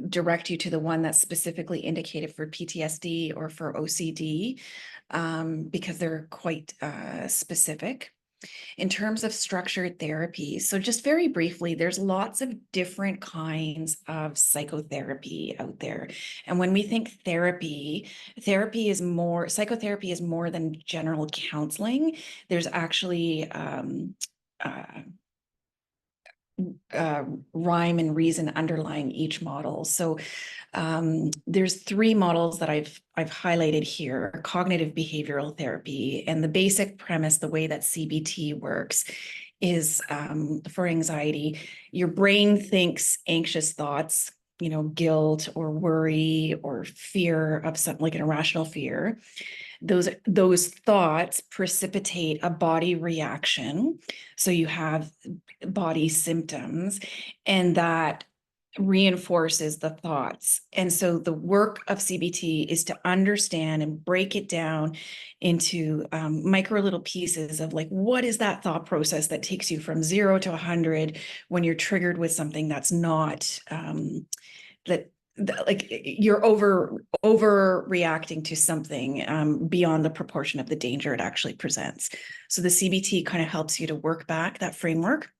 direct you to the one that's specifically indicated for PTSD or for OCD because they're quite specific. In terms of structured therapy, so just very briefly, there's lots of different kinds of psychotherapy out there. And when we think psychotherapy is more than general counseling. There's actually rhyme and reason underlying each model. So there's three models that I've highlighted here: cognitive behavioral therapy. And the basic premise, the way that CBT works, is for anxiety, your brain thinks anxious thoughts, guilt or worry or fear of something like an irrational fear. Those thoughts precipitate a body reaction. So you have body symptoms, and that reinforces the thoughts. And so the work of CBT is to understand and break it down into micro little pieces of like, what is that thought process that takes you from 0 to 100 when you're triggered with something that's not like you're overreacting to something beyond the proportion of the danger it actually presents. So the CBT kind of helps you to work back that framework.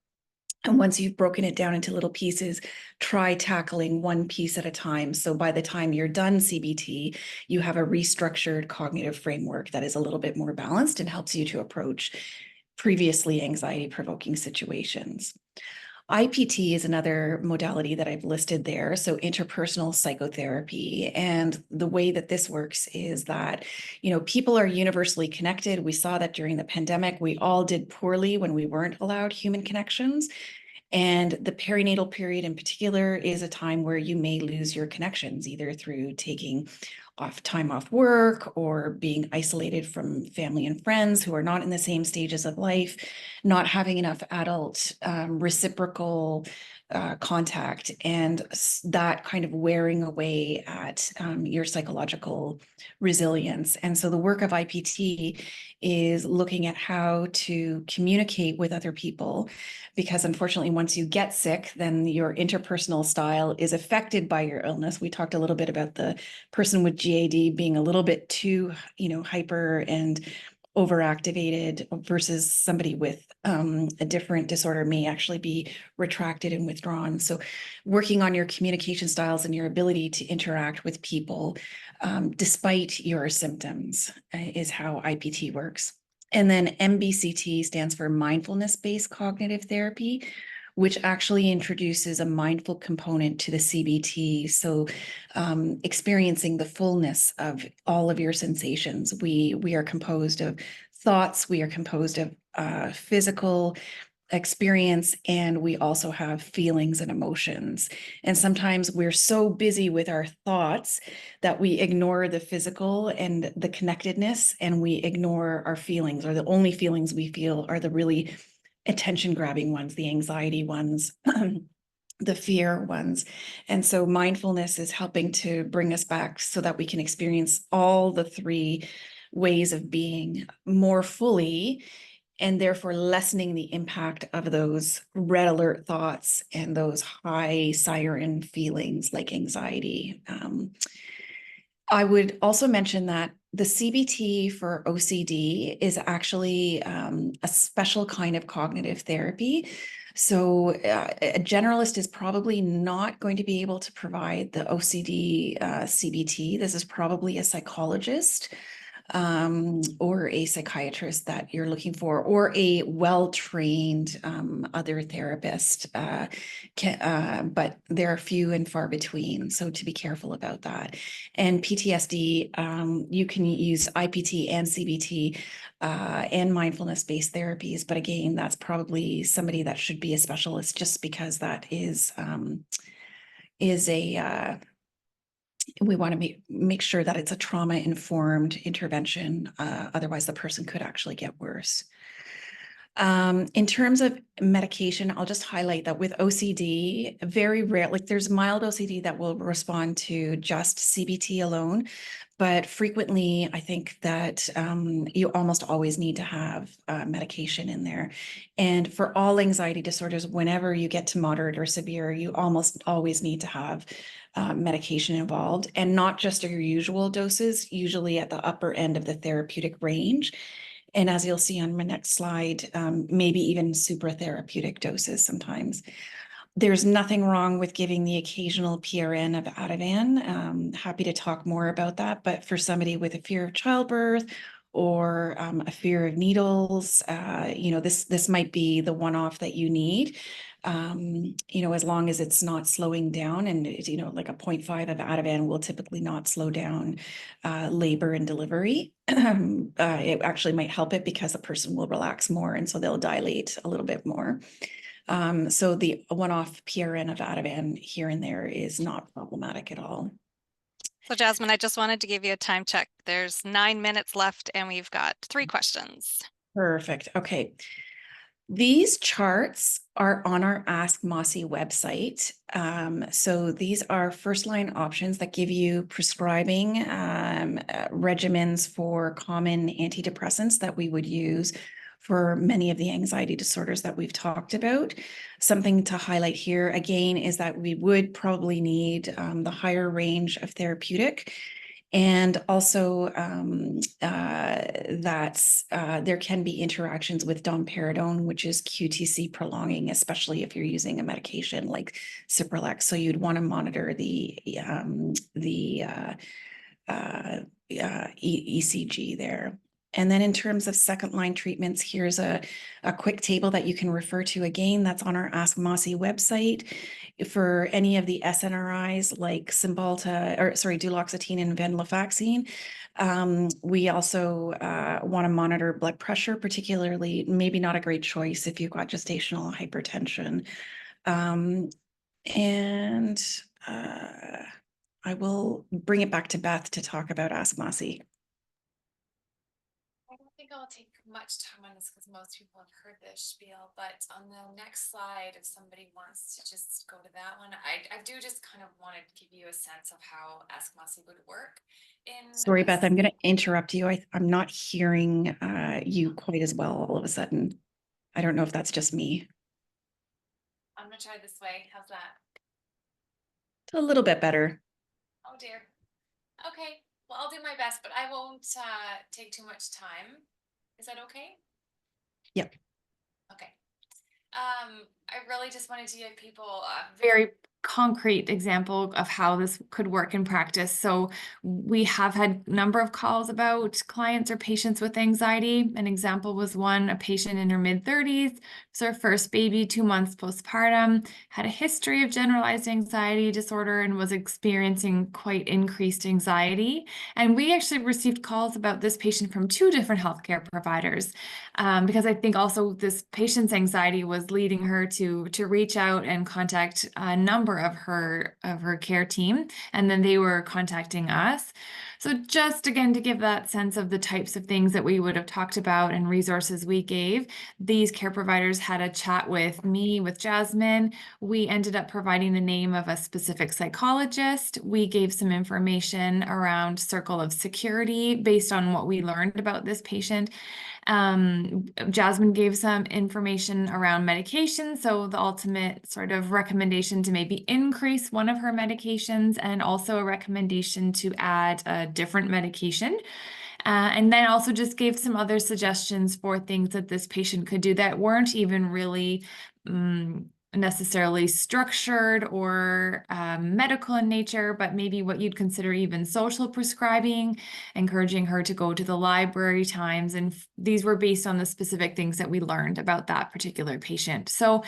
And once you've broken it down into little pieces, try tackling one piece at a time. So by the time you're done CBT, you have a restructured cognitive framework that is a little bit more balanced and helps you to approach previously anxiety-provoking situations. IPT is another modality that I've listed there. So interpersonal psychotherapy. And the way that this works is that, people are universally connected. We saw that during the pandemic, we all did poorly when we weren't allowed human connections. And the perinatal period in particular is a time where you may lose your connections, either through taking time off work or being isolated from family and friends who are not in the same stages of life, not having enough adult reciprocal contact, and that kind of wearing away at your psychological resilience. And so the work of IPT is looking at how to communicate with other people, because unfortunately, once you get sick, then your interpersonal style is affected by your illness. We talked a little bit about the person with GAD being a little bit too, hyper and overactivated versus somebody with a different disorder may actually be retracted and withdrawn. So working on your communication styles and your ability to interact with people despite your symptoms is how IPT works. And then MBCT stands for mindfulness-based cognitive therapy, which actually introduces a mindful component to the CBT. So experiencing the fullness of all of your sensations. We are composed of thoughts, we are composed of physical experience, and we also have feelings and emotions. And sometimes we're so busy with our thoughts that we ignore the physical and the connectedness, and we ignore our feelings, or the only feelings we feel are the really attention grabbing ones, the anxiety ones, the fear ones. And so mindfulness is helping to bring us back so that we can experience all the three ways of being more fully, and therefore lessening the impact of those red alert thoughts and those high siren feelings like anxiety. I would also mention that the CBT for OCD is actually a special kind of cognitive therapy. So a generalist is probably not going to be able to provide the OCD CBT. This is probably a psychologist or a psychiatrist that you're looking for, or a well-trained other therapist. But there are few and far between, so to be careful about that. And PTSD, you can use IPT and CBT and mindfulness-based therapies, but again, that's probably somebody that should be a specialist, just because that is a we want to make sure that it's a trauma-informed intervention. Otherwise, the person could actually get worse. In terms of medication, I'll just highlight that with OCD, very rare, like there's mild OCD that will respond to just CBT alone, but frequently I think that you almost always need to have medication in there. And for all anxiety disorders, whenever you get to moderate or severe, you almost always need to have medication involved, and not just your usual doses, usually at the upper end of the therapeutic range. And as you'll see on my next slide, maybe even super therapeutic doses sometimes. There's nothing wrong with giving the occasional PRN of Ativan. Happy to talk more about that. But for somebody with a fear of childbirth or a fear of needles, this might be the one-off that you need. As long as it's not slowing down, and like a 0.5 of Ativan will typically not slow down labor and delivery. It actually might help it because the person will relax more, and so they'll dilate a little bit more. So the one-off PRN of Ativan here and there is not problematic at all. So Jasmine, I just wanted to give you a time check. There's 9 minutes left and we've got 3 questions. Perfect. Okay. These charts are on our Ask Masi website. So these are first-line options that give you prescribing regimens for common antidepressants that we would use for many of the anxiety disorders that we've talked about. Something to highlight here again is that we would probably need the higher range of therapeutic. And also there can be interactions with domperidone, which is QTC prolonging, especially if you're using a medication like Cipralex. So you'd want to monitor the ECG there. And then in terms of second line treatments, here's a quick table that you can refer to. Again, that's on our Ask Masi website. For any of the SNRIs like duloxetine and venlafaxine, we also want to monitor blood pressure, particularly maybe not a great choice if you've got gestational hypertension. I will bring it back to Beth to talk about Ask Masi. I don't think I'll take much time on this because most people have heard this spiel, but on the next slide, if somebody wants to just go to that one, I do just kind of want to give you a sense of how Ask Masi would work. Sorry, Beth, I'm going to interrupt you. I'm not hearing you quite as well all of a sudden. I don't know if that's just me. I'm going to try this way. How's that? It's a little bit better. Oh dear. Okay. Well, I'll do my best, but I won't take too much time. Is that okay? Yep. Okay. I really just wanted to give people a very concrete example of how this could work in practice. So we have had a number of calls about clients or patients with anxiety. An example was a patient in her mid-30s. It's her first baby, 2 months postpartum, had a history of generalized anxiety disorder and was experiencing quite increased anxiety. And we actually received calls about this patient from 2 different healthcare providers, because I think also this patient's anxiety was leading her to reach out and contact a number of her care team, and then they were contacting us. So just again, to give that sense of the types of things that we would have talked about and resources we gave, these care providers had a chat with me, with Jasmine. We ended up providing the name of a specific psychologist. We gave some information around circle of security based on what we learned about this patient. Jasmine gave some information around medication. So the ultimate sort of recommendation to maybe increase one of her medications, and also a recommendation to add a different medication. And then also just gave some other suggestions for things that this patient could do that weren't even really necessarily structured or medical in nature, but maybe what you'd consider even social prescribing, encouraging her to go to the library times. And these were based on the specific things that we learned about that particular patient. So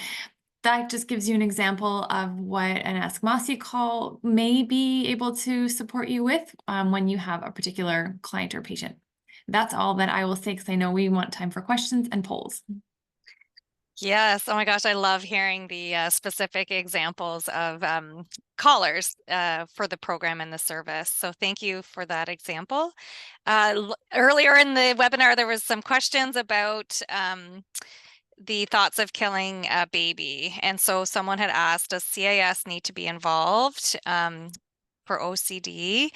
that just gives you an example of what an Ask Masi call may be able to support you with when you have a particular client or patient. That's all that I will say, because I know we want time for questions and polls. Yes. Oh my gosh, I love hearing the specific examples of callers for the program and the service. So thank you for that example. Earlier in the webinar, there was some questions about the thoughts of killing a baby. And so someone had asked, does CAS need to be involved for OCD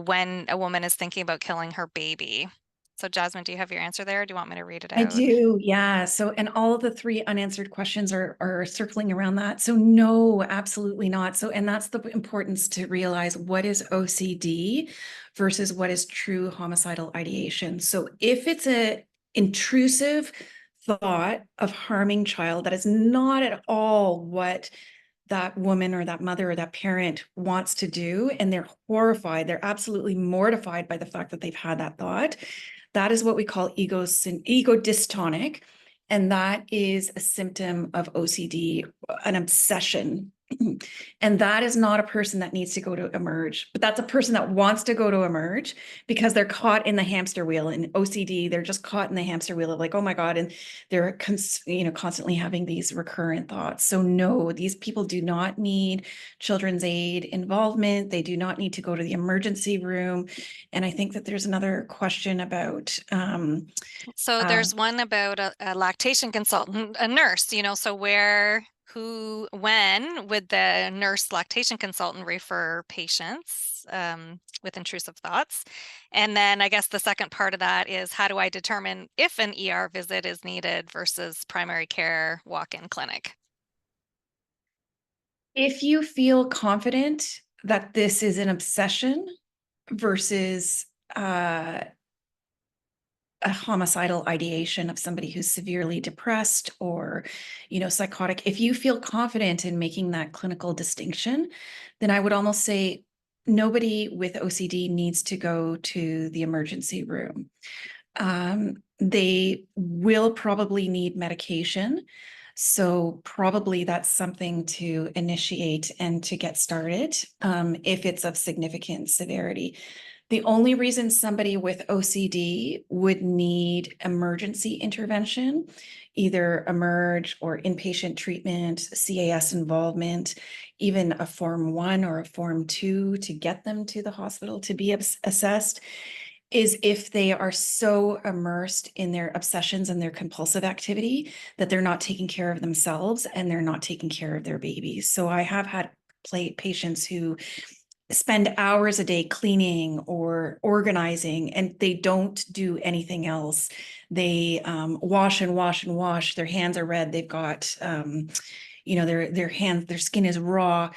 when a woman is thinking about killing her baby? So Jasmine, do you have your answer there? Or do you want me to read it out? I do, yeah. So, and all of the 3 unanswered questions are circling around that. So no, absolutely not. So, and that's the importance to realize what is OCD versus what is true homicidal ideation. So if it's a intrusive thought of harming child, that is not at all what that woman or that mother or that parent wants to do, and they're horrified, they're absolutely mortified by the fact that they've had that thought. That is what we call ego dystonic, and that is a symptom of OCD, an obsession. And that is not a person that needs to go to Emerge, but that's a person that wants to go to Emerge because they're caught in the hamster wheel. In OCD, they're just caught in the hamster wheel of like, oh my God, and they're constantly having these recurrent thoughts. So no, these people do not need children's aid involvement. They do not need to go to the emergency room. And I think that there's another question about so there's one about a lactation consultant, a nurse, so where, who, when would the nurse lactation consultant refer patients with intrusive thoughts? And then I guess the second part of that is, how do I determine if an ER visit is needed versus primary care walk-in clinic? if you feel confident that this is an obsession versus a homicidal ideation of somebody who's severely depressed or, psychotic, if you feel confident in making that clinical distinction, then I would almost say nobody with OCD needs to go to the emergency room. They will probably need medication. So probably that's something to initiate and to get started if it's of significant severity. The only reason somebody with OCD would need emergency intervention, either Emerge or inpatient treatment, CAS involvement, even a Form 1 or a Form 2 to get them to the hospital to be assessed, is if they are so immersed in their obsessions and their compulsive activity that they're not taking care of themselves and they're not taking care of their babies. So I have had patients who spend hours a day cleaning or organizing, and they don't do anything else. They wash and wash and wash. Their hands are red. They've got, their skin is raw.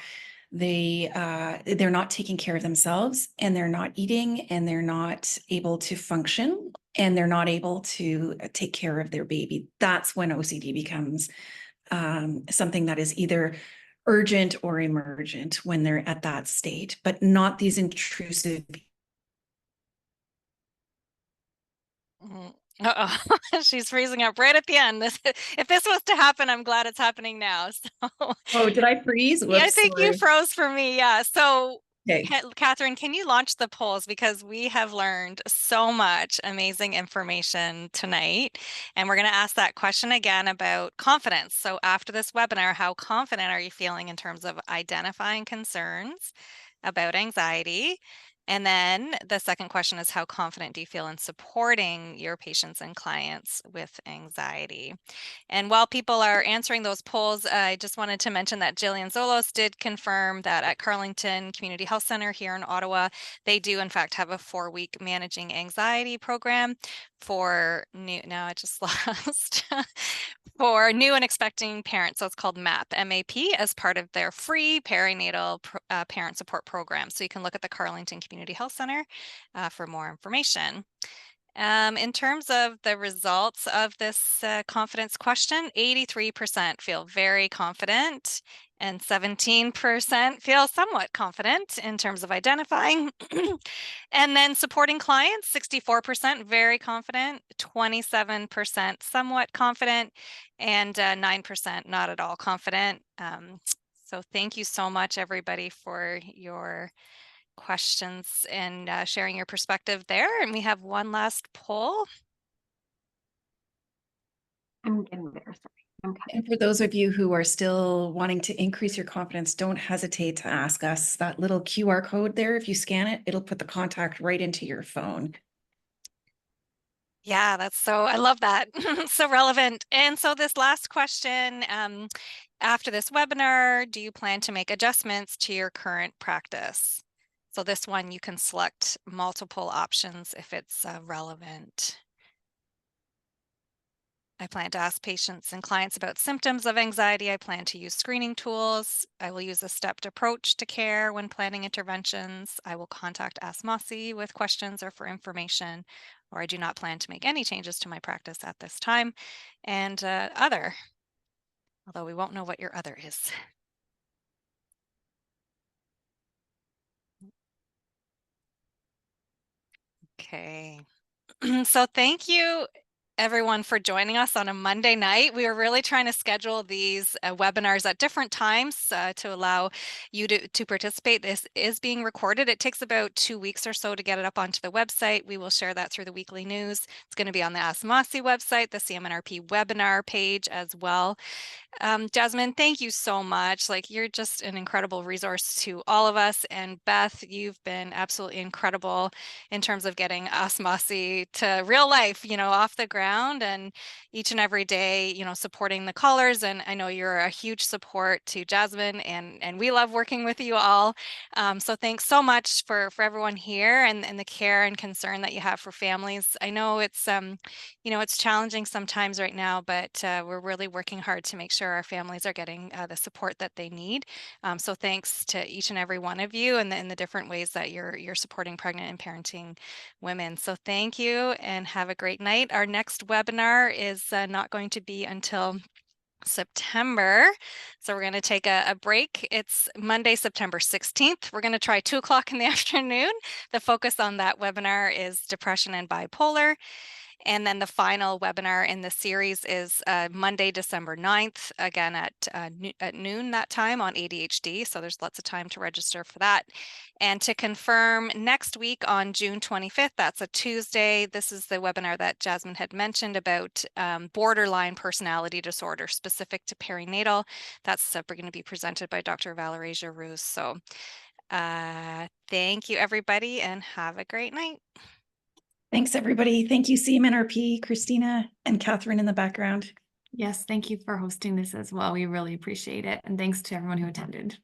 They're not taking care of themselves, and they're not eating, and they're not able to function, and they're not able to take care of their baby. That's when OCD becomes something that is either urgent or emergent when they're at that state, but not these intrusive. Mhm. Uh-oh. She's freezing up right at the end. If this was to happen, I'm glad it's happening now. So Oh, did I freeze? yeah, I Whoops, think you sorry. froze for me. Yeah. So, Okay. Catherine, can you launch the polls? Because we have learned so much amazing information tonight. And we're going to ask that question again about confidence. So, after this webinar, how confident are you feeling in terms of identifying concerns about anxiety? And then the second question is, how confident do you feel in supporting your patients and clients with anxiety? And while people are answering those polls, I just wanted to mention that Jillian Zolos did confirm that at Carlington Community Health Center here in Ottawa, they do in fact have a 4-week managing anxiety program for new, now I just lost, for new and expecting parents. So it's called MAP, M-A-P, as part of their free perinatal parent support program. So you can look at the Carlington Community Health Center for more information. In terms of the results of this confidence question, 83% feel very confident and 17% feel somewhat confident in terms of identifying. And then supporting clients, 64% very confident, 27% somewhat confident, and 9% not at all confident. So thank you so much, everybody, for your questions and sharing your perspective there. And we have one last poll. I'm getting there. Sorry. I'm coming. And for those of you who are still wanting to increase your confidence, don't hesitate to ask us. That little QR code there, if you scan it, it'll put the contact right into your phone. Yeah, that's so, I love that. So relevant. And so this last question, after this webinar, do you plan to make adjustments to your current practice? So this one, you can select multiple options if it's relevant. I plan to ask patients and clients about symptoms of anxiety. I plan to use screening tools. I will use a stepped approach to care when planning interventions. I will contact Ask Masi with questions or for information, or I do not plan to make any changes to my practice at this time. And other, although we won't know what your other is. Okay. So thank you everyone for joining us on a Monday night. We are really trying to schedule these webinars at different times to allow you to participate. This is being recorded. It takes about 2 weeks or so to get it up onto the website. We will share that through the weekly news. It's going to be on the Ask Masi website, the CMNRP webinar page as well. Jasmine, thank you so much. Like, you're just an incredible resource to all of us. And Beth, you've been absolutely incredible in terms of getting Ask Masi to real life, off the ground and each and every day, supporting the callers. And I know you're a huge support to Jasmine, and we love working with you all. So thanks so much for everyone here and the care and concern that you have for families. I know it's it's challenging sometimes right now, but we're really working hard to make sure our families are getting the support that they need. So thanks to each and every one of you and in the different ways that you're supporting pregnant and parenting women. So thank you and have a great night. Our next webinar is not going to be until September. So we're going to take a break. It's Monday, September 16th. We're going to try 2 o'clock in the afternoon. The focus on that webinar is depression and bipolar. And then the final webinar in the series is Monday, December 9th, again at noon that time on ADHD. So there's lots of time to register for that. And to confirm, next week on June 25th, that's a Tuesday. This is the webinar that Jasmine had mentioned about borderline personality disorder specific to perinatal. That's going to be presented by Dr. Valerie Giroux. So thank you, everybody, and have a great night. Thanks, everybody. Thank you, CMNRP, Christina, and Catherine in the background. Yes, thank you for hosting this as well. We really appreciate it. And thanks to everyone who attended.